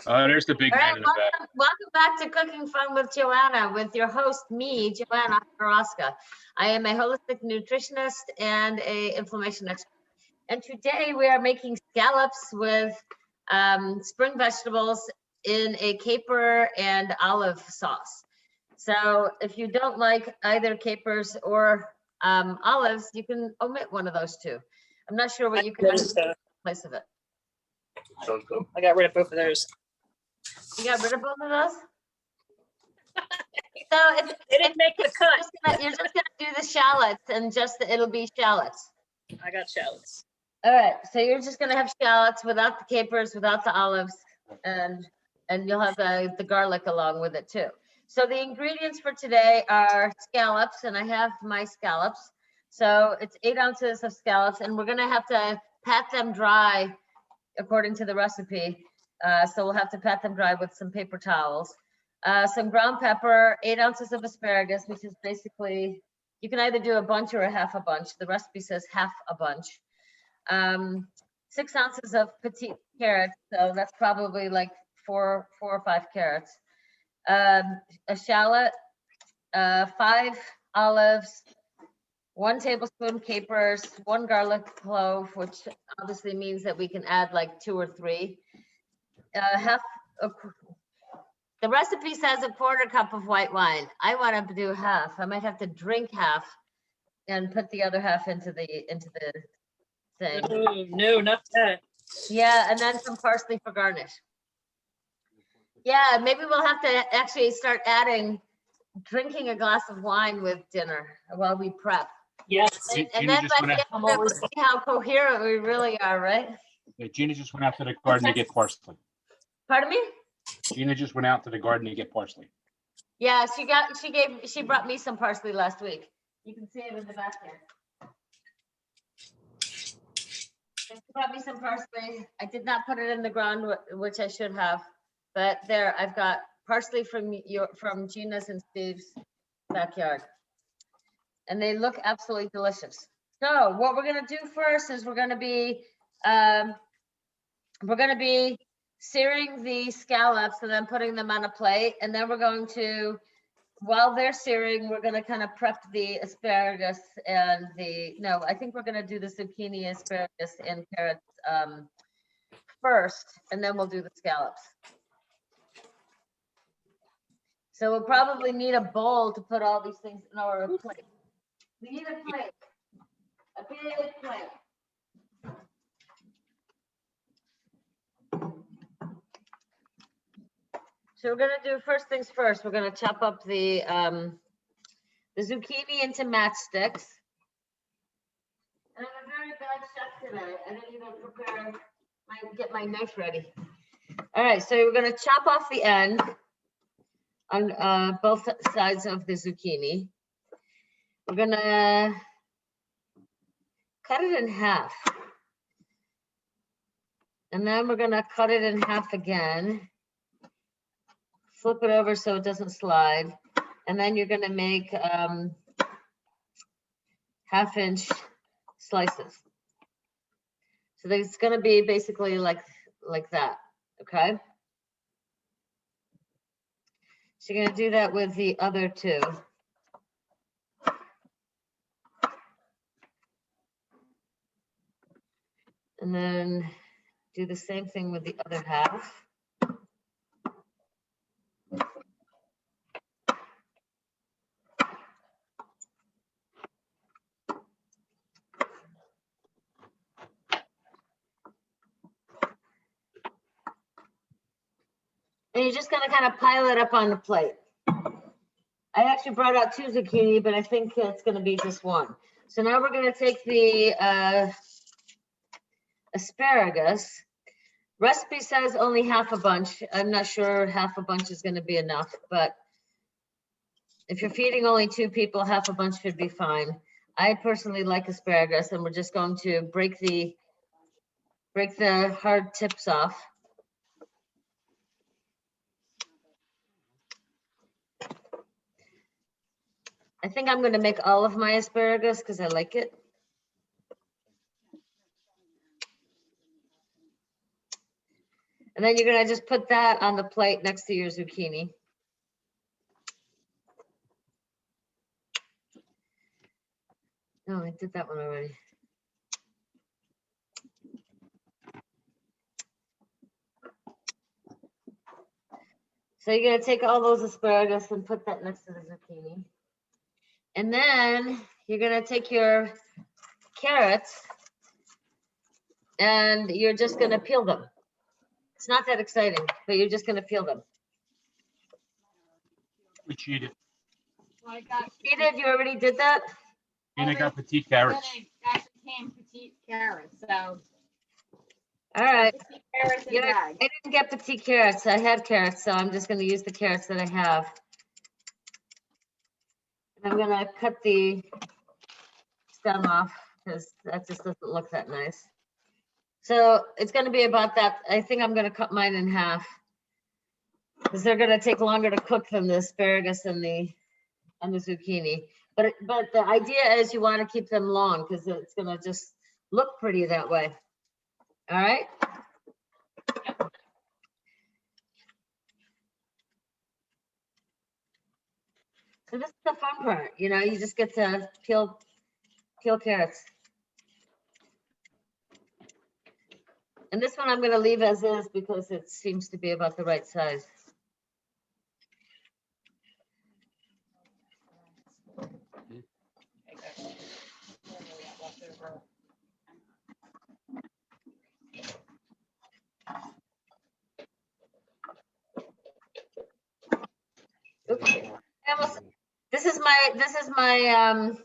Oh, there's the big All man right, in the back. welcome back to Cooking Fun with Joanna, with your host, me, Joanna. I am a holistic nutritionist and a inflammation expert. And today we are making scallops with spring vegetables in a caper and olive sauce. So if you don't like either capers or olives, you can omit one of those two. I'm not sure what you can do in place of it. I got rid of both of those. You got rid of both of those? So They didn't make the cut. you're just gonna do the shallots and it'll be shallots. I got shallots. All right, so you're just gonna have shallots without the capers, without the olives, and you'll have the garlic along with it too. So the ingredients for today are scallops, and I have my scallops. So it's 8 ounces of scallops, and we're gonna have to pat them dry according to the recipe. So we'll have to pat them dry with some paper towels. Some ground pepper, 8 ounces of asparagus, which is basically, you can either do a bunch or a half a bunch. The recipe says half a bunch. 6 ounces of petite carrots, so that's probably like four or 5 carrots. A shallot, 5 olives, 1 tablespoon capers, 1 garlic clove, which obviously means that we can add like 2 or 3. The recipe says a 1/4 cup of white wine. I want to do half. I might have to drink half and put the other half into the thing. Oh, no, not that. Yeah, and then some parsley for garnish. Yeah, maybe we'll have to actually start drinking a glass of wine with dinner while we prep. Yes. And then we'll see how coherent we really are, right? Yeah, Gina just went out to the garden to get parsley. Pardon me? Gina just went out to the garden to get parsley. Yeah, she brought me some parsley last week. You can see it in the back there. She brought me some parsley. I did not put it in the ground, which I should have, but there, I've got parsley from Gina's and Steve's backyard, and they look absolutely delicious. So what we're gonna do first is we're gonna be searing the scallops and then putting them on a plate, and then we're going to, while they're searing, we're going to kind of prep the asparagus and I think we're going to do the zucchini, asparagus, and carrots first, and then we'll do the scallops. So we'll probably need a bowl to put all these things in, or a plate. We need a plate, a big plate. So we're gonna do first things first. We're gonna chop up the zucchini into matchsticks. And I'm a very bad chef today. I didn't even get my knife ready. All right, so we're gonna chop off the end on both sides of the zucchini. We're gonna cut it in half. And then we're gonna cut it in half again. Flip it over so it doesn't slide. And then you're gonna make 1/2-inch slices. So it's gonna be basically like that, okay? So you're gonna do that with the other 2. And then do the same thing with the other half. And you're just gonna kind of pile it up on the plate. I actually brought out 2 zucchini, but I think it's gonna be just 1. So now we're gonna take the asparagus. Recipe says only half a bunch. I'm not sure half a bunch is gonna be enough, but if you're feeding only 2 people, half a bunch should be fine. I personally like asparagus, and we're just going to break the hard tips off. I think I'm going to make all of my asparagus because I like it. And then you're gonna just put that on the plate next to your zucchini. No, I did that one already. So you're gonna take all those asparagus and put that next to the zucchini. And then you're gonna take your carrots and you're just gonna peel them. It's not that exciting, but you're just gonna peel them. We cheated. Well, I got. You did, you already did that? Gina got petite carrots. Then I actually came petite carrots, so. All right. Petite carrots in You a know, bag. I didn't get petite carrots. I had carrots, so I'm just gonna use the carrots that I have. I'm gonna cut the stem off because that just doesn't look that nice. So it's gonna be about that. I think I'm gonna cut mine in half because they're gonna take longer to cook than the asparagus and the zucchini. But the idea is you want to keep them long because it's gonna just look pretty that way. All right. So this is the fun part, you know, you just get to peel carrots. And this one I'm gonna leave as is because it seems to be about the right size. Oops. This is my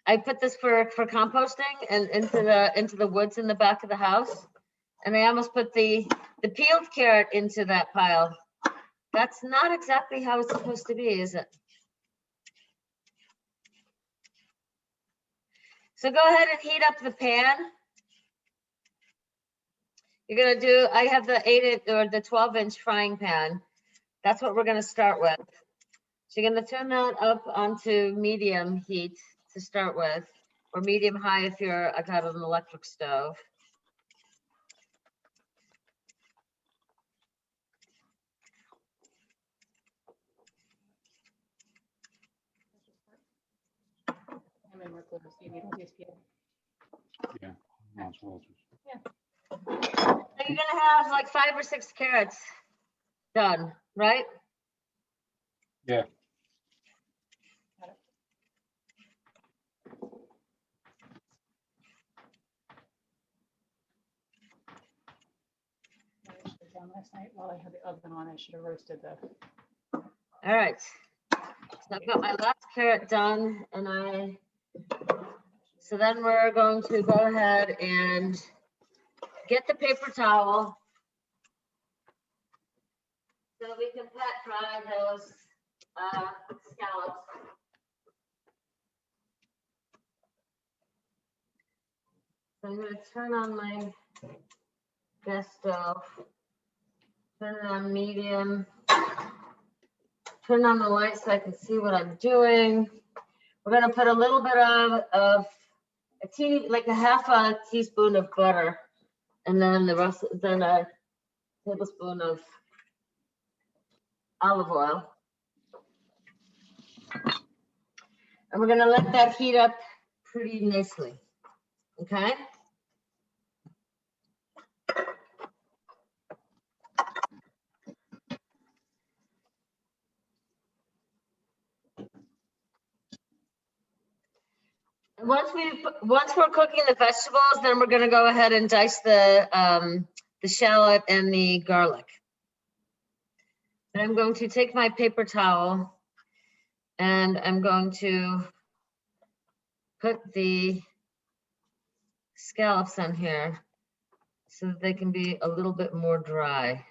I put this for composting and into the woods in the back of the house. And I almost put the peeled carrot into that pile. That's not exactly how it's supposed to be, is it? So go ahead and heat up the pan. You're gonna do, I have the 12-inch frying pan. That's what we're gonna start with. So you're gonna turn that up onto medium heat to start with, or medium high if I got an electric stove. Yeah. That's well. So you're gonna have like 5 or 6 carrots done, right? Yeah. Last night while I had the oven on, I should have roasted the. All right. So I've got my last carrot done and so then we're going to go ahead and get the paper towel so we can pat dry those scallops. So I'm going to turn on my gas stove, turn it on medium, turn on the light so I can see what I'm doing. We're going to put a little bit of a teeny, like a half a teaspoon of butter, and then then a tablespoon of olive oil. And we're going to let that heat up pretty nicely. Okay. Once we're cooking the vegetables, then we're going to go ahead and dice the shallot and the garlic. And I'm going to take my paper towel and I'm going to put the scallops on here so that they can be a little bit more dry.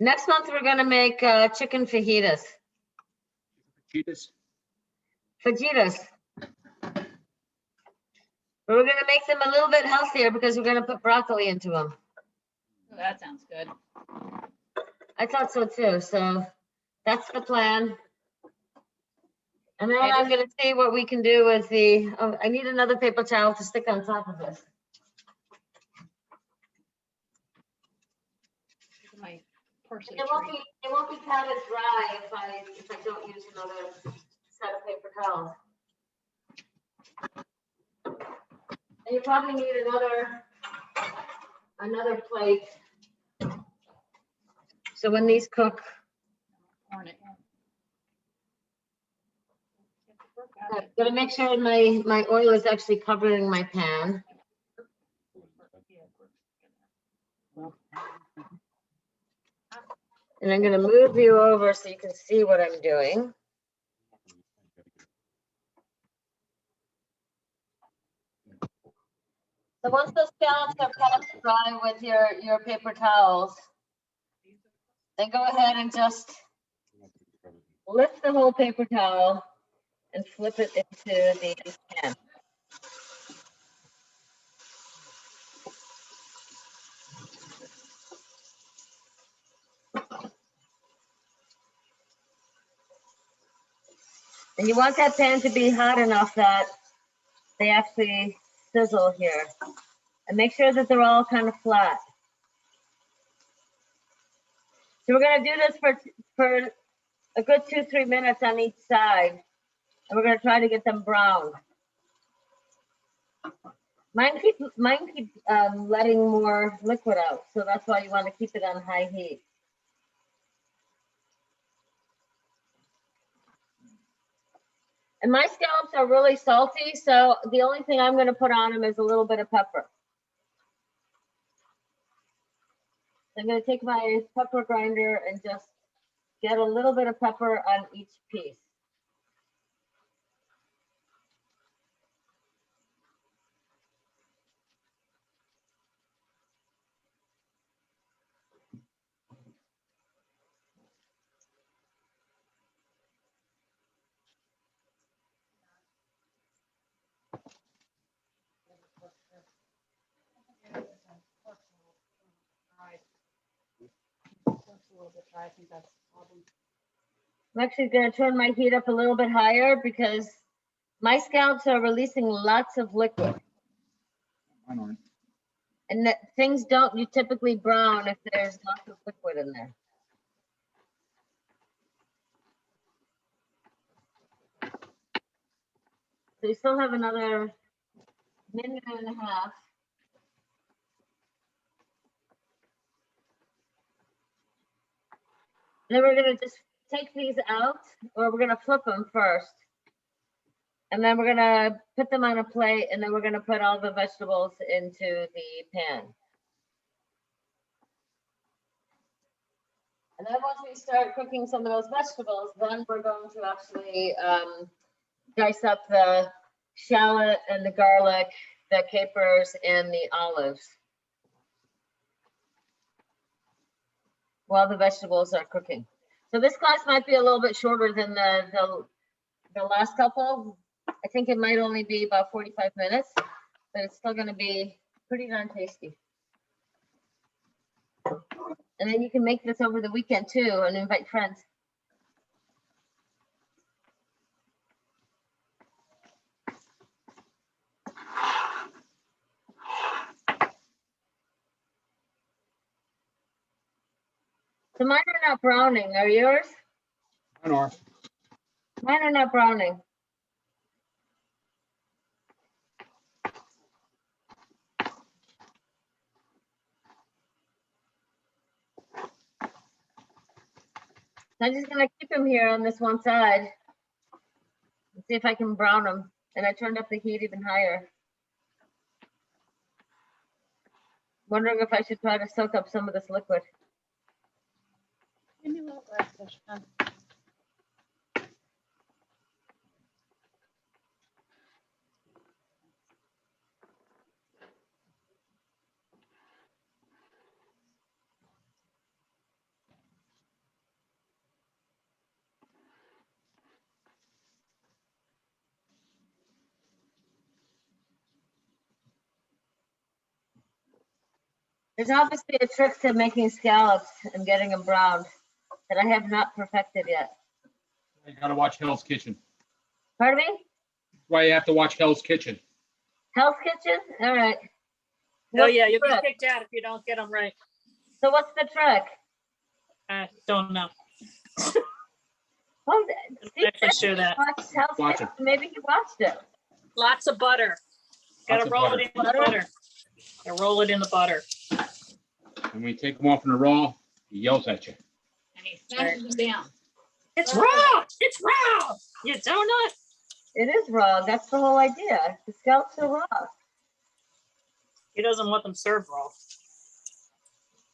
Next month, we're going to make chicken fajitas. Fajitas. But we're going to make them a little bit healthier because we're going to put broccoli into them. Oh, that sounds good. I thought so too. So that's the plan. And then I'm gonna see what we can do with the, oh, I need another paper towel to stick on top of this. My parsley It won't tree. be kind of dry if I don't use another set of paper towels. And you probably need another plate. So when these cook, Darn it. I'm gonna make sure my oil is actually covering my pan. And I'm gonna move you over so you can see what I'm doing. So once those scallops are kind of dry with your paper towels, then go ahead and just lift the whole paper towel and flip it into the pan. And you want that pan to be hot enough that they actually sizzle here. And make sure that they're all kind of flat. So we're gonna do this for a good 2-3 minutes on each side. And we're gonna try to get them brown. Mine keep letting more liquid out, so that's why you want to keep it on high heat. And my scallops are really salty, so the only thing I'm going to put on them is a little bit of pepper. I'm going to take my pepper grinder and just get a little bit of pepper on each piece. I think that's the problem. I'm actually going to turn my heat up a little bit higher because my scallops are releasing lots of liquid. Mine aren't. And that things don't you typically brown if there's lots of liquid in there. So you still have another minute and a half. And then we're gonna just take these out, or we're gonna flip them first. And then we're gonna put them on a plate, and then we're gonna put all the vegetables into the pan. And then once we start cooking some of those vegetables, then we're going to actually dice up the shallot and the garlic, the capers, and the olives while the vegetables are cooking. So this class might be a little bit shorter than the last couple. I think it might only be about 45 minutes, but it's still gonna be pretty darn tasty. And then you can make this over the weekend too and invite friends. So mine are not browning, are yours? Mine are. Mine are not browning. I'm just gonna keep them here on this one side and see if I can brown them. And I turned up the heat even higher. Wondering if I should try to soak up some of this liquid. Give me a little glass dish, huh? There's obviously a trick to making scallops and getting them browned that I have not perfected yet. You gotta watch Hell's Kitchen. Pardon me? That's why you have to watch Hell's Kitchen. Hell's Kitchen? All right. Oh What's yeah, the you'll be trick? kicked out if you don't get them right. So what's the trick? I don't know. Well, I'll actually show that. watched Hell's Watch Kitchen. it. Maybe you watched it. Lots of butter. Gotta Lots of roll butter. it in the butter. Gotta roll it in the butter. And when you take them off in the raw, he yells at you. And he smashes them down. It's raw! It's raw! You donut? It is raw. That's the whole idea. The scallops are raw. He doesn't want them served raw.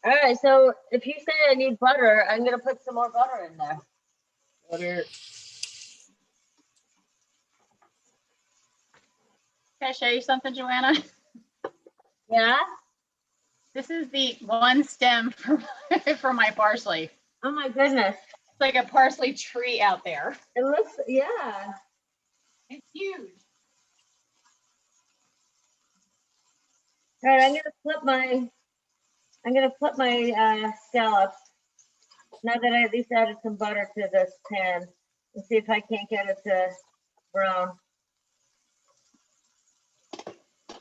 All right. So if you say I need butter, I'm gonna put some more butter in there. Butter. Can I show you something, Joanna? Yeah. This is the one stem for my parsley. Oh my goodness. It's like a parsley tree out there. It looks. Yeah. It's huge. All right. I'm gonna flip my scallops. Now that I at least added some butter to this pan, and see if I can't get it to brown.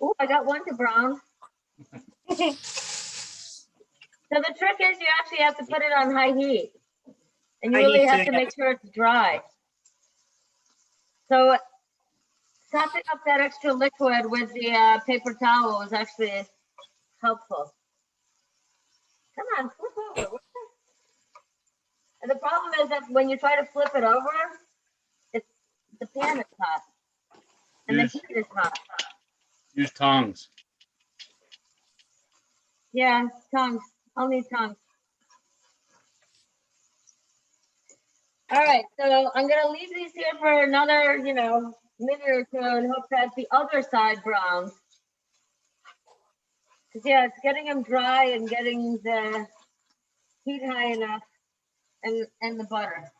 Oh, I got one to brown. So the trick is you actually have to put it on high heat. And you High really heat, have so to yeah. make sure it's dry. So sopping up that extra liquid with the paper towel is actually helpful. Come on, flip over. What the- And the problem is that when you try to flip it over, the pan is hot. And the Yes. heat is hot. Use tongs. Yeah, tongs. I'll need tongs. All right, so I'm gonna leave these here for another, minute or two and hope that the other side browns. Cause yeah, it's getting them dry and getting the heat high enough and the butter.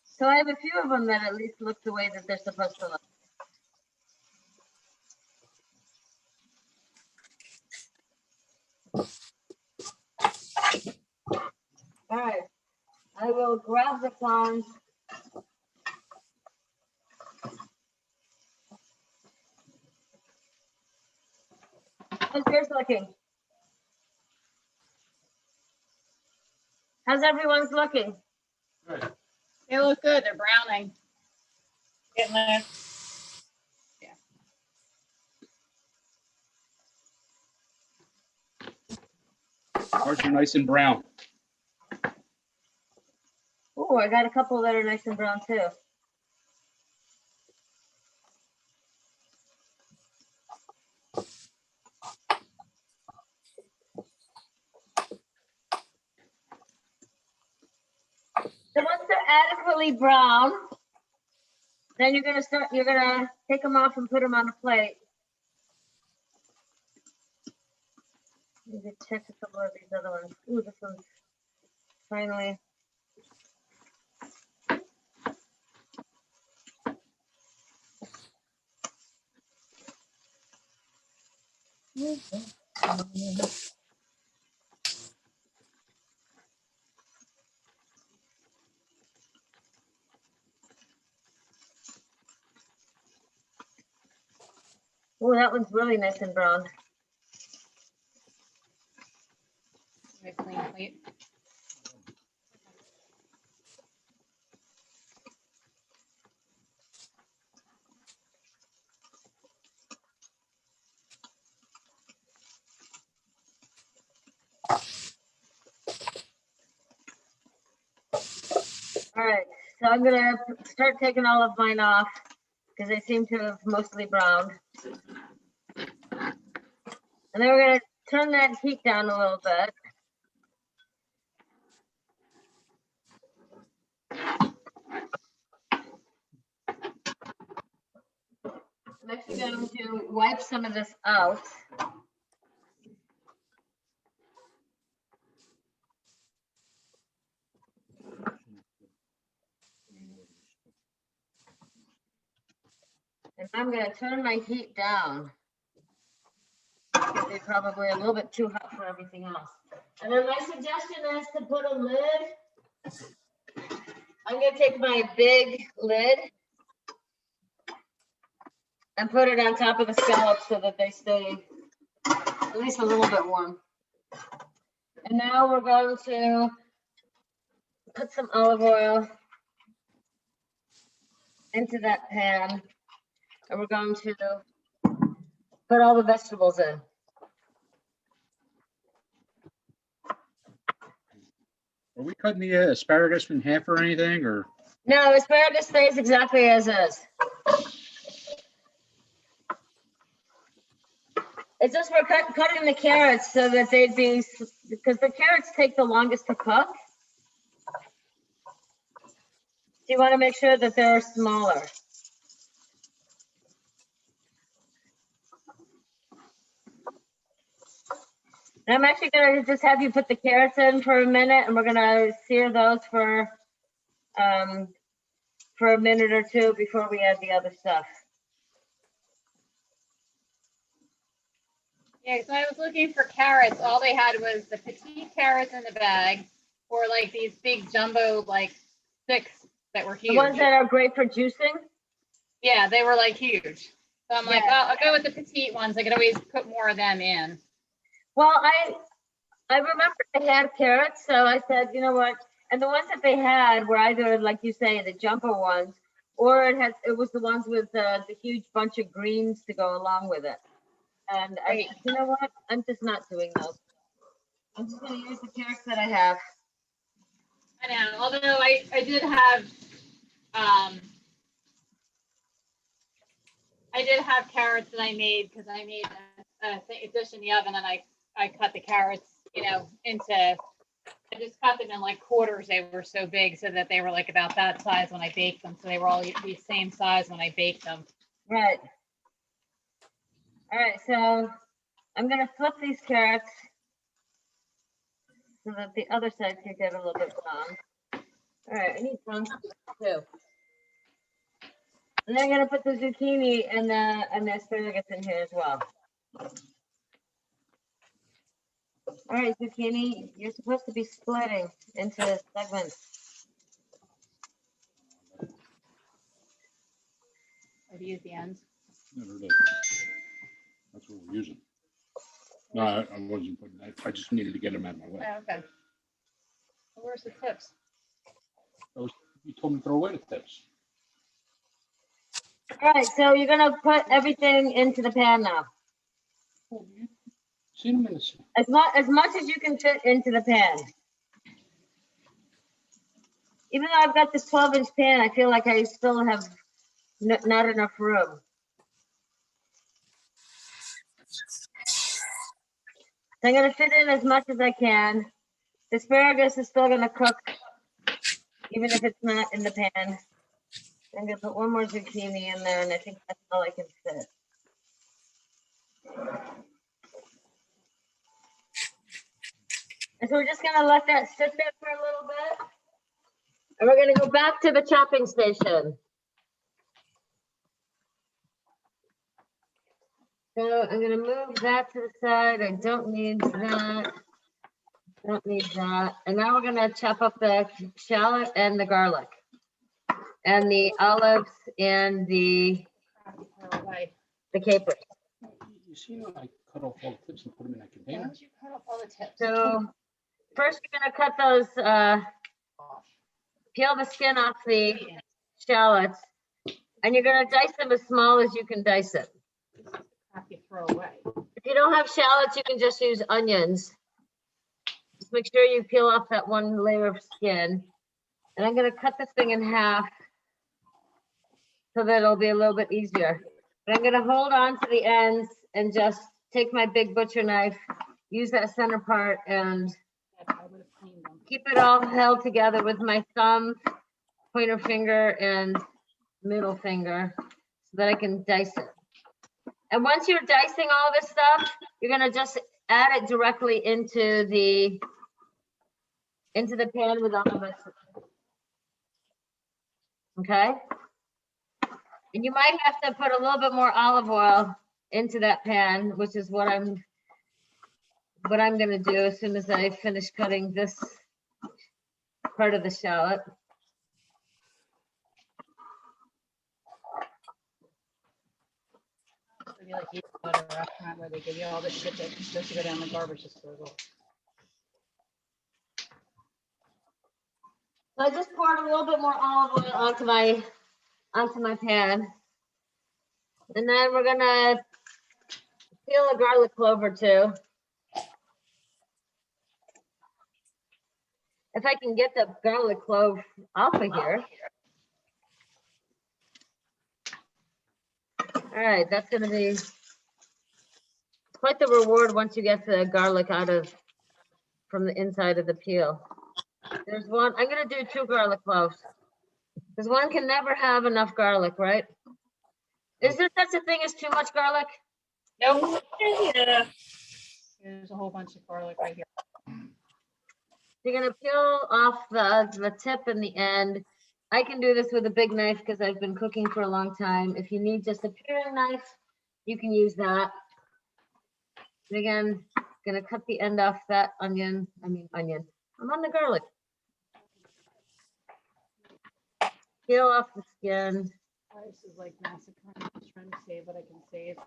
So I have a few of them that at least look the way that they're supposed to look. All right, I will grab the tongs. How's yours looking? How's everyone's looking? Good. They look good. They're browning. Getting there. Ours are nice and brown. Oh, I got a couple that are nice and brown too. So once they're adequately brown, then you're gonna take them off and put them on a plate. Maybe check a couple of these other ones. Ooh, this one's finally. Oh, that one's really nice and brown. A clean plate. All right, so I'm gonna start taking all of mine off because they seem to have mostly browned. And then we're gonna turn that heat down a little bit. I'm actually going to wipe some of this out. And I'm gonna turn my heat down. Because they're probably a little bit too hot for everything else. And then my suggestion is to put a lid. I'm gonna take my big lid and put it on top of the scallops so that they stay at least a little bit warm. And now we're going to put some olive oil into that pan, and we're going to put all the vegetables in. Are we cutting the asparagus in half or anything, or? No, asparagus stays exactly as is. It's just we're cutting the carrots so that they'd be, because the carrots take the longest to cook. So you want to make sure that they're smaller. And I'm actually going to just have you put the carrots in for a minute, and we're going to sear those for a minute or two before we add the other stuff. Yeah, so I was looking for carrots. All they had was the petite carrots in the bag, or like these big jumbo like sticks that were huge. The ones that are great for juicing? Yeah, they were like huge. So I'm like, Yeah. well, I'll go with the petite ones. I could always put more of them in. Well, I remember they had carrots, so I said, you know what? And the ones that they had were either, like you say, the jumbo ones, or it was the ones with the huge bunch of greens to go along with it. And I said, you know what? I'm just not doing those. I'm just going to use the carrots that I have. I know, although I did have carrots that I made because I made a dish in the oven, and I cut the carrots, I just cut them in like quarters. They were so big so that they were like about that size when I baked them. So they were all the same size when I baked them. Right. All right, so I'm going to flip these carrots so that the other side can get a little bit brown. All right, I need drumsticks too. And then I'm going to put the zucchini and the asparagus in here as well. All right, zucchini, you're supposed to be splitting into segments. I've used the ends. Never did. That's what we're using. No, I wasn't putting that. I just needed to get them out of my way. Oh, okay. Well, where's the tips? You told me to throw away the tips. All right, so you're going to put everything into the pan now. See them in the. As much as you can fit into the pan. Even though I've got this 12-inch pan, I feel like I still have not enough room. So I'm going to fit in as much as I can. The asparagus is still going to cook, even if it's not in the pan. I'm going to put one more zucchini in there, and I think that's all I can fit. And so we're just going to let that sit there for a little bit. And we're going to go back to the chopping station. So I'm going to move that to the side. I don't need that. Don't need that. And now we're going to chop up the shallot and the garlic and the olives and the capers. You see how I cut off all the tips and put them in that Why container? don't you cut off all the tips? So first you're going to cut those, peel the skin off the shallots, and you're going to dice them as small as you can dice it. Crap you throw away. If you don't have shallots, you can just use onions. Just make sure you peel off that one layer of skin. And I'm going to cut this thing in half so that it'll be a little bit easier. But I'm going to hold on to the ends and just take my big butcher knife, use that center part, and keep it all held together with my thumb, pointer finger, and middle finger so that I can dice it. And once you're dicing all this stuff, you're going to just add it directly into the pan with all of it. Okay? And you might have to put a little bit more olive oil into that pan, which is what I'm what I'm gonna do as soon as I finish cutting this part of the shallot. It'd be like eating at a restaurant where they give you all the shit that's supposed to go down the garbage disposal. So I just poured a little bit more olive oil onto my pan. And then we're gonna peel a garlic clove or two. If I can get the garlic clove off of here. All right, that's gonna be quite the reward once you get the garlic out of from the inside of the peel. There's one, I'm gonna do 2 garlic cloves. Because one can never have enough garlic, right? Is there such a thing as too much garlic? Nope. Yeah. There's a whole bunch of garlic right here. You're gonna peel off the tip and the end. I can do this with a big knife because I've been cooking for a long time. If you need just a paring knife, you can use that. And again, gonna cut the end off that onion. I'm on the garlic. Peel off the skin. This is like massacre. I'm just trying to save what I can save.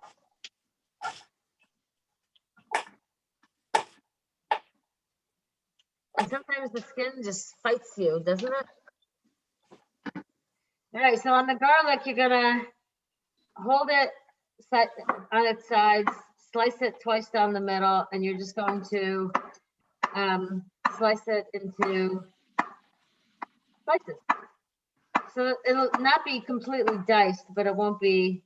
And sometimes the skin just fights you, doesn't it? All right, so on the garlic, you're gonna hold it set on its sides, slice it twice down the middle, and you're just going to slice it into slices. So it'll not be completely diced, but it won't be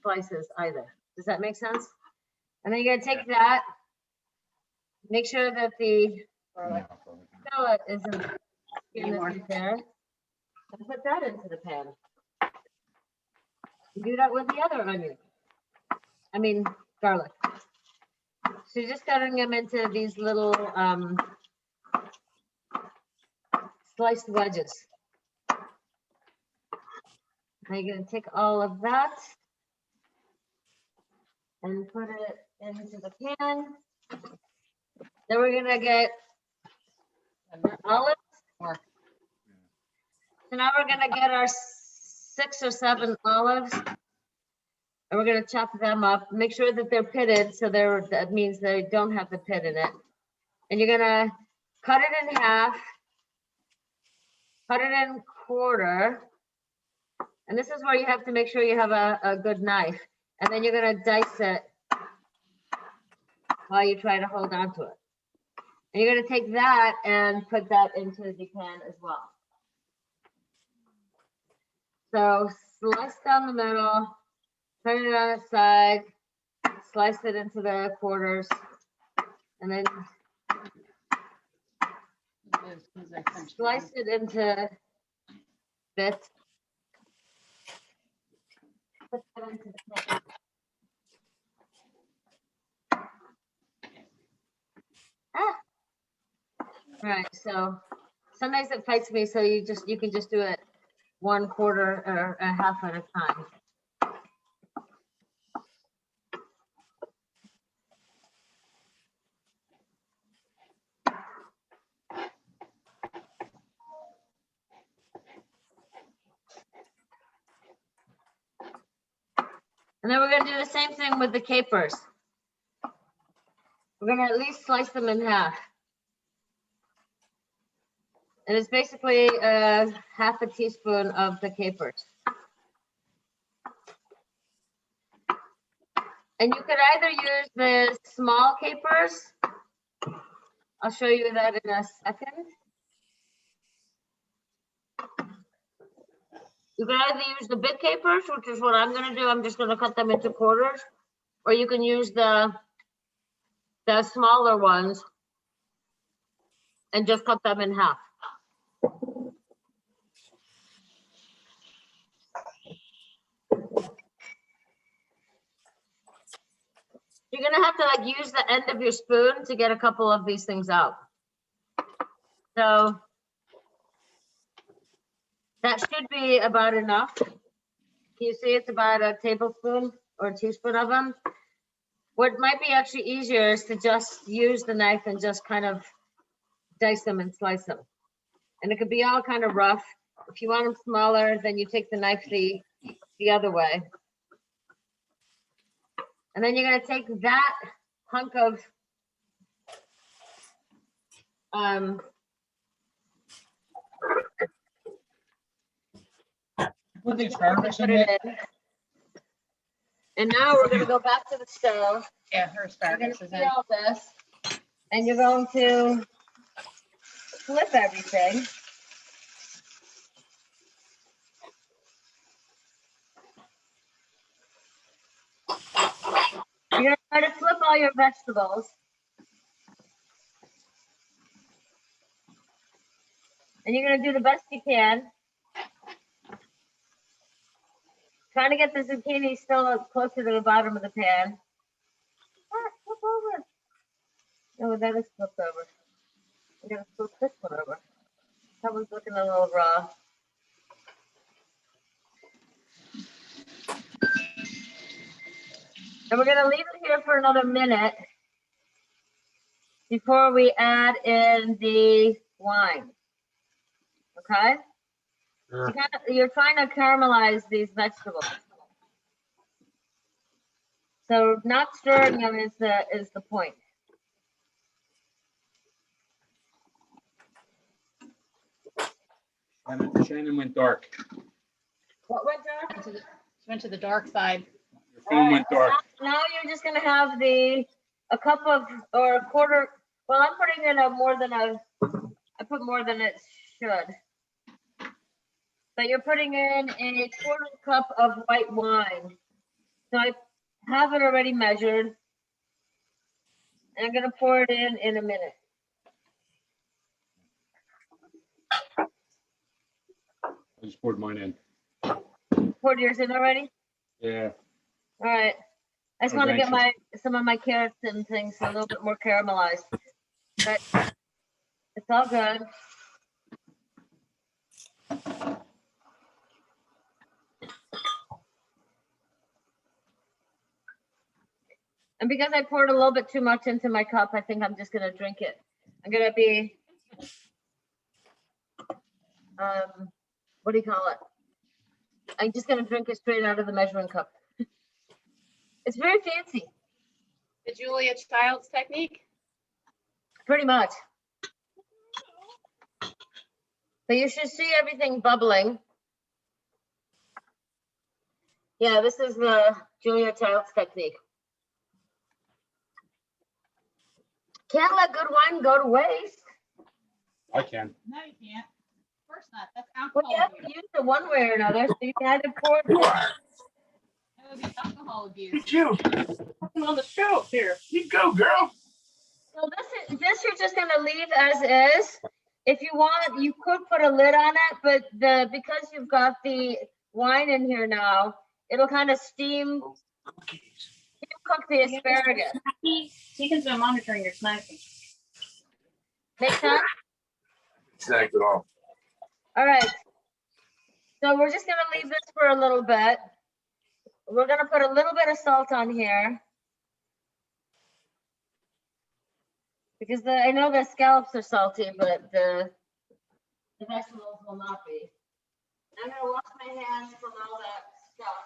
slices either. Does that make sense? And then you're gonna take that, make sure that the Garlic. shallot isn't Anymore. there, and put that into the pan. You do that with the other onion. Garlic. So you're just cutting them into these little sliced wedges. Now you're gonna take all of that and put it into the pan. Then we're gonna get olives. More. So now we're gonna get our 6 or 7 olives. And we're gonna chop them up, make sure that they're pitted, so that means they don't have the pit in it. And you're gonna cut it in half, cut it in quarter. And this is where you have to make sure you have a good knife. And then you're gonna dice it while you try to hold on to it. And you're gonna take that and put that into the pan as well. So slice down the middle, turn it on its side, slice it into the quarters, and then slice it into bits. Put that into the pan. All right, so sometimes it fights me, so you can just do it 1/4 or a half at a time. And then we're gonna do the same thing with the capers. We're gonna at least slice them in half. And it's basically 1/2 teaspoon of the capers. And you could either use the small capers. I'll show you that in a second. You can either use the big capers, which is what I'm gonna do. I'm just gonna cut them into quarters. Or you can use the smaller ones and just cut them in half. You're gonna have to use the end of your spoon to get a couple of these things out. So that should be about enough. Can you see it's about a tablespoon or a teaspoon of them? What might be actually easier is to just use the knife and just kind of dice them and slice them. And it could be all kind of rough. If you want them smaller, then you take the knife the other way. And then you're gonna take that hunk of Put the asparagus in put it there. in. And now we're gonna go back to the stove. Yeah, her You're asparagus gonna is in. peel this, and you're going to flip everything. You're gonna try to flip all your vegetables. And you're gonna do the best you can. Trying to get the zucchini still closer to the bottom of the pan. Ah, flip over. Oh, that is flipped over. I'm gonna flip this one over. That one's looking a little raw. And we're gonna leave it here for another minute before we add in the wine. Okay? Sure. You're trying to caramelize these vegetables. So not stirring them is the point. Shannon went dark. What went dark? She went to the dark side. Your phone went dark. Now you're just gonna have a cup of, or a quarter, well, I'm putting in I put more than it should. But you're putting in a quarter cup of white wine. So I have it already measured. And I'm gonna pour it in a minute. I just poured mine in. Poured yours in already? Yeah. All right. I just I want to was get some of my carrots and things a little bit more caramelized. But it's all good. And because I poured a little bit too much into my cup, I think I'm just gonna drink it. I'm gonna be, what do you call it? I'm just gonna drink it straight out of the measuring cup. It's very fancy, The Julia Child's technique. pretty much. So you should see everything bubbling. Yeah, this is the Julia Child's technique. Can't let good wine go to waste. I can. No, you can't. Of course not. That's Well, you have to use it one way or another, so you can either pour it. It would be alcohol abuse. You. Something on the shelf here. You go, girl. So this you're just gonna leave as is. If you want, you could put a lid on it, but because you've got the wine in here now, it'll kind of steam cook the asparagus. Deacon's been monitoring your snacking. Make sense? Snacked it off. All right. So we're just gonna leave this for a little bit. We're gonna put a little bit of salt on here. Because I know the scallops are salty, but the vegetables will not be. I'm gonna wash my hands from all that stuff.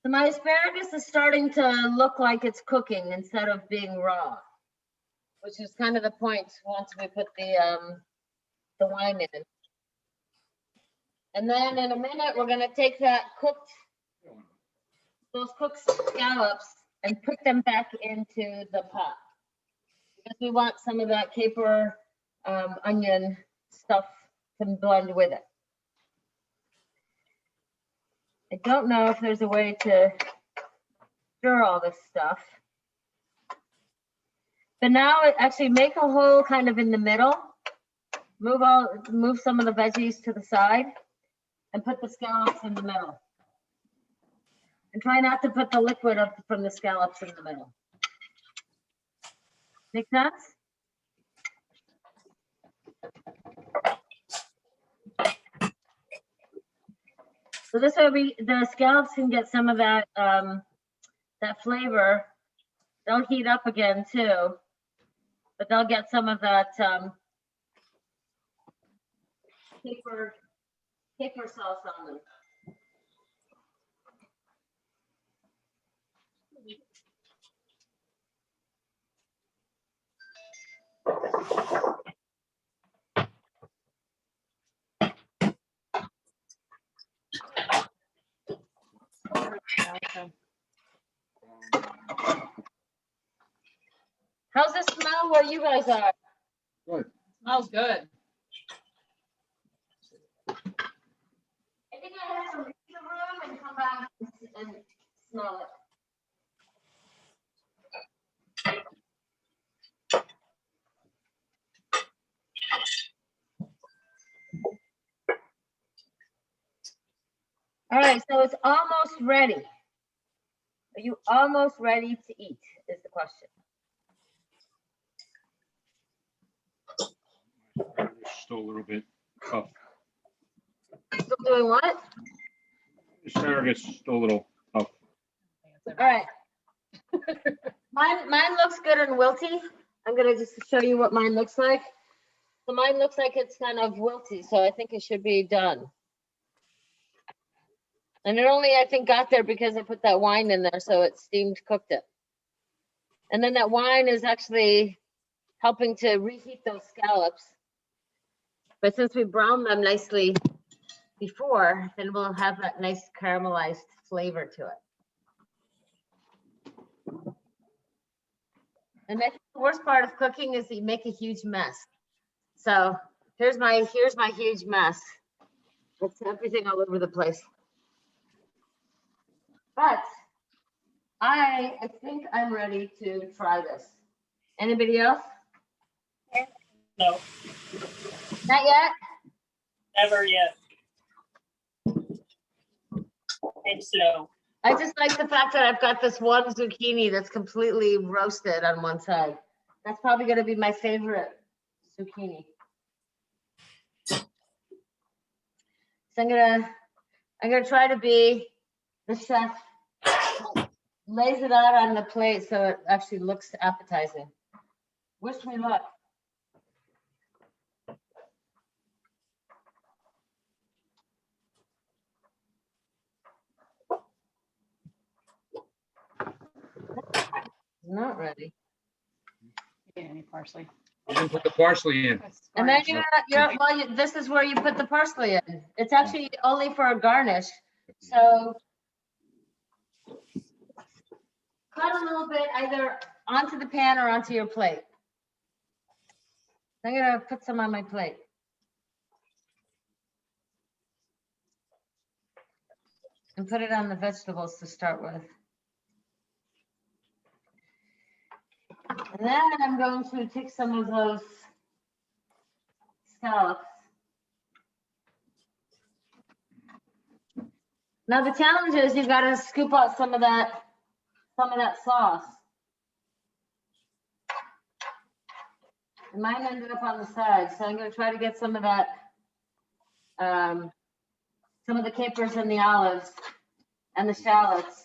So my asparagus is starting to look like it's cooking instead of being raw, which is kind of the point once we put the wine in. And then in a minute, we're gonna take those cooked scallops and put them back into the pot. Because we want some of that caper, onion stuff to blend with it. I don't know if there's a way to stir all this stuff. But now actually make a hole kind of in the middle. Move some of the veggies to the side and put the scallops in the middle. And try not to put the liquid up from the scallops in the middle. Make sense? So this way the scallops can get some of that, that flavor. They'll heat up again too, but they'll get some of that, caper sauce on them. How's this smell where you guys are? Good. Smells good. I think I have to leave the room and come back and smell it. All right, so it's almost ready. Are you almost ready to eat is the question. Still a little bit tough. Still doing what? Asparagus still a little tough. All right. Mine looks good and wilty. I'm gonna just show you what mine looks like. So mine looks like it's kind of wilty, so I think it should be done. And it only, I think, got there because I put that wine in there, so it steamed cooked it. And then that wine is actually helping to reheat those scallops. But since we browned them nicely before, then we'll have that nice caramelized flavor to it. And I think the worst part of cooking is that you make a huge mess. So here's my huge mess. It's everything all over the place. But I think I'm ready to try this. Anybody else? No, Not yet? never yet. It's slow. I just like the fact that I've got this one zucchini that's completely roasted on one side. That's probably gonna be my favorite zucchini. So I'm gonna try to be the chef that lays it out on the plate so it actually looks appetizing. Wish me luck. Not ready. Yeah, any parsley. You didn't put the parsley in. And then this is where you put the parsley in. It's actually only for a garnish. So cut a little bit either onto the pan or onto your plate. I'm gonna put some on my plate. And put it on the vegetables to start with. And then I'm going to take some of those scallops. Now the challenge is you got to scoop out some of that sauce. And mine ended up on the side, so I'm going to try to get some of that, some of the capers and the olives and the shallots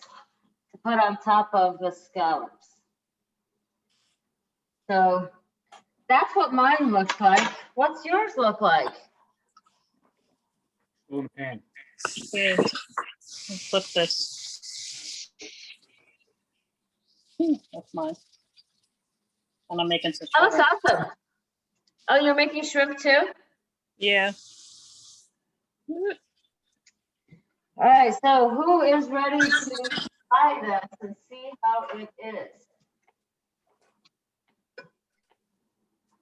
to put on top of the scallops. So that's what mine looks like. What's yours look like? Still in the pan. Here, let's flip this. That's mine. And I'm making some. Oh, that's awesome. Oh, you're making shrimp too? Yeah. All right, so who is ready to try this and see how it is?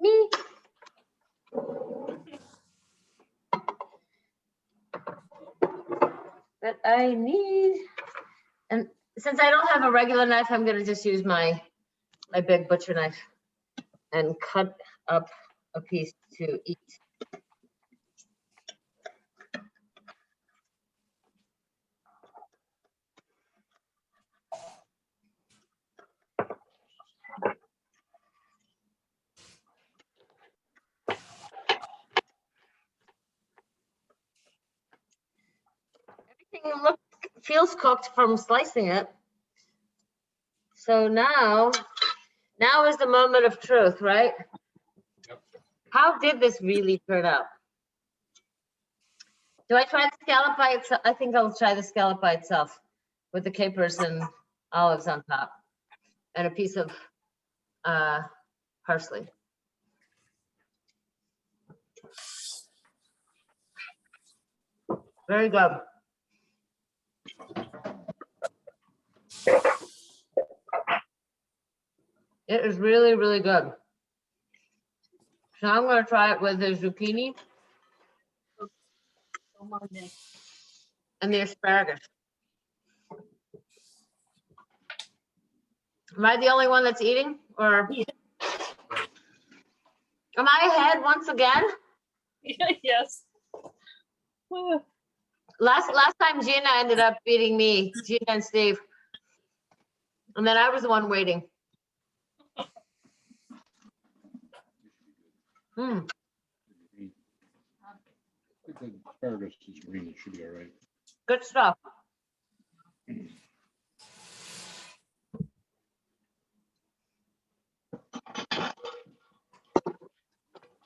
Me. But I need, and since I don't have a regular knife, I'm gonna just use my big butcher knife and cut up a piece to eat. feels cooked from slicing it. So now is the moment of truth, right? Yep. How did this really turn out? Do I try the scallop by itself? I think I'll try the scallop by itself with the capers and olives on top and a piece of parsley. Very good. It is really, really good. So I'm going to try it with the zucchini and the asparagus. Am I the only one that's eating, or am I ahead once again? Yes. Last time Gina ended up beating me, Gina and Steve. And then I was the one waiting. Mm, I think the asparagus is green, it should be all right. good stuff.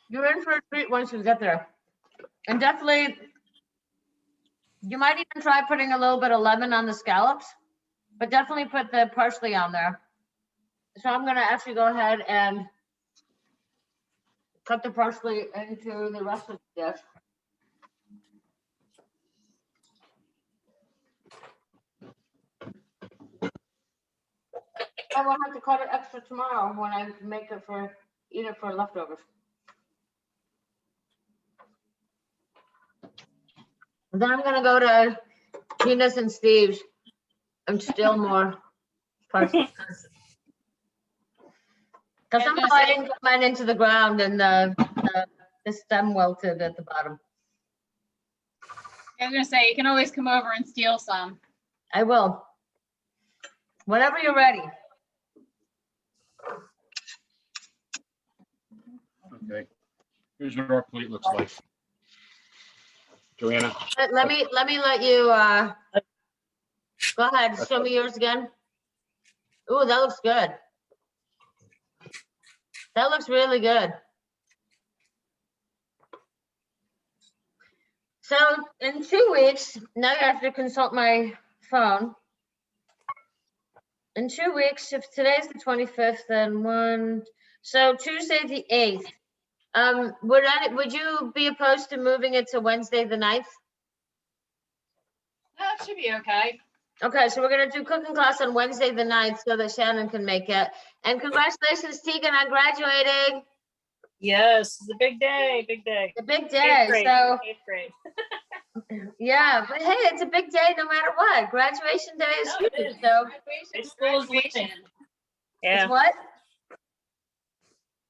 You're in for a treat once you get there. And definitely, you might even try putting a little bit of lemon on the scallops, but definitely put the parsley on there. So I'm gonna actually go ahead and cut the parsley into the rest of the dish. I will have to cut it extra tomorrow when I make it eat it for leftovers. And then I'm gonna go to Gina's and Steve's and steal more parsley. Because somehow I didn't get mine into the ground and the stem wilted at the bottom. I was gonna say, you can always come over and steal some. I will. Whenever you're ready. Okay, here's what our plate looks like. Joanna, Let me let you, go ahead, show me yours again. Ooh, that looks good. That looks really good. So in 2 weeks, now you have to consult my phone. In 2 weeks, if today's the 25th, then so Tuesday the 8th. Would you be opposed to moving it to Wednesday the 9th? That should be okay. Okay, so we're gonna do cooking class on Wednesday the 9th so that Shannon can make it. And congratulations, Tegan, on graduating. Yes, it's a big day, big day. The big Eighth day, grade, so, eighth grade. yeah, but hey, it's a big day no matter what. Graduation day is No, it huge, is. so High school is looming. Yeah, it's what?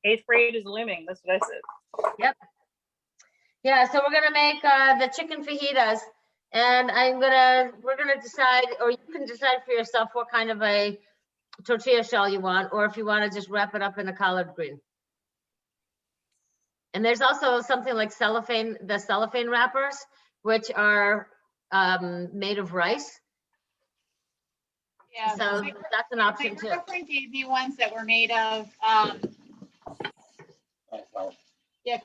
eighth grade is looming. That's what I said. Yeah, so we're gonna make the chicken fajitas, and we're gonna decide, or you can decide for yourself what kind of a tortilla shell you want, or if you want to just wrap it up in a collard green. And there's also something like the cellophane wrappers, which are made of rice. Yeah. So that's an option My too. girlfriend gave me ones that were made of, yeah,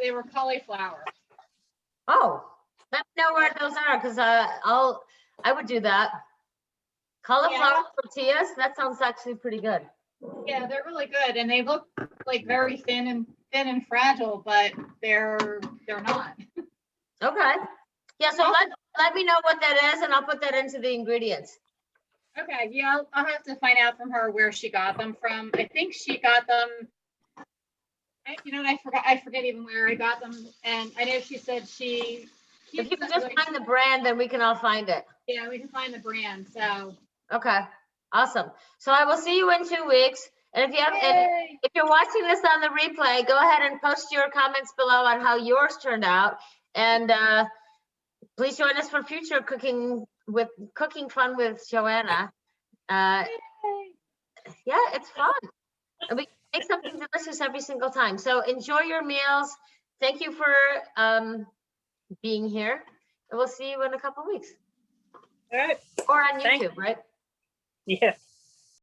they were cauliflower. Oh, let me know where those are, because I would do that. Cauliflower tortillas, that sounds actually pretty good. Yeah, they're really good, and they look like very thin and fragile, but they're not. Okay. Yeah, so let me know what that is, and I'll put that into the ingredients. Okay, yeah, I'll have to find out from her where she got them from. I think she got them. I forget even where I got them, and I know she said she. If you can just find the brand, then we can all find it. Yeah, we can find the brand. So. Okay, awesome. So I will see you in 2 weeks. And if you're watching this on the replay, go ahead and post your comments below on how yours turned out. And please join us for future cooking fun with Joanna. Yeah, it's fun. And we make something delicious every single time. So enjoy your meals. Thank you for being here. And we'll see you in a couple of weeks. All right. Or on Thank- YouTube, right? Yeah.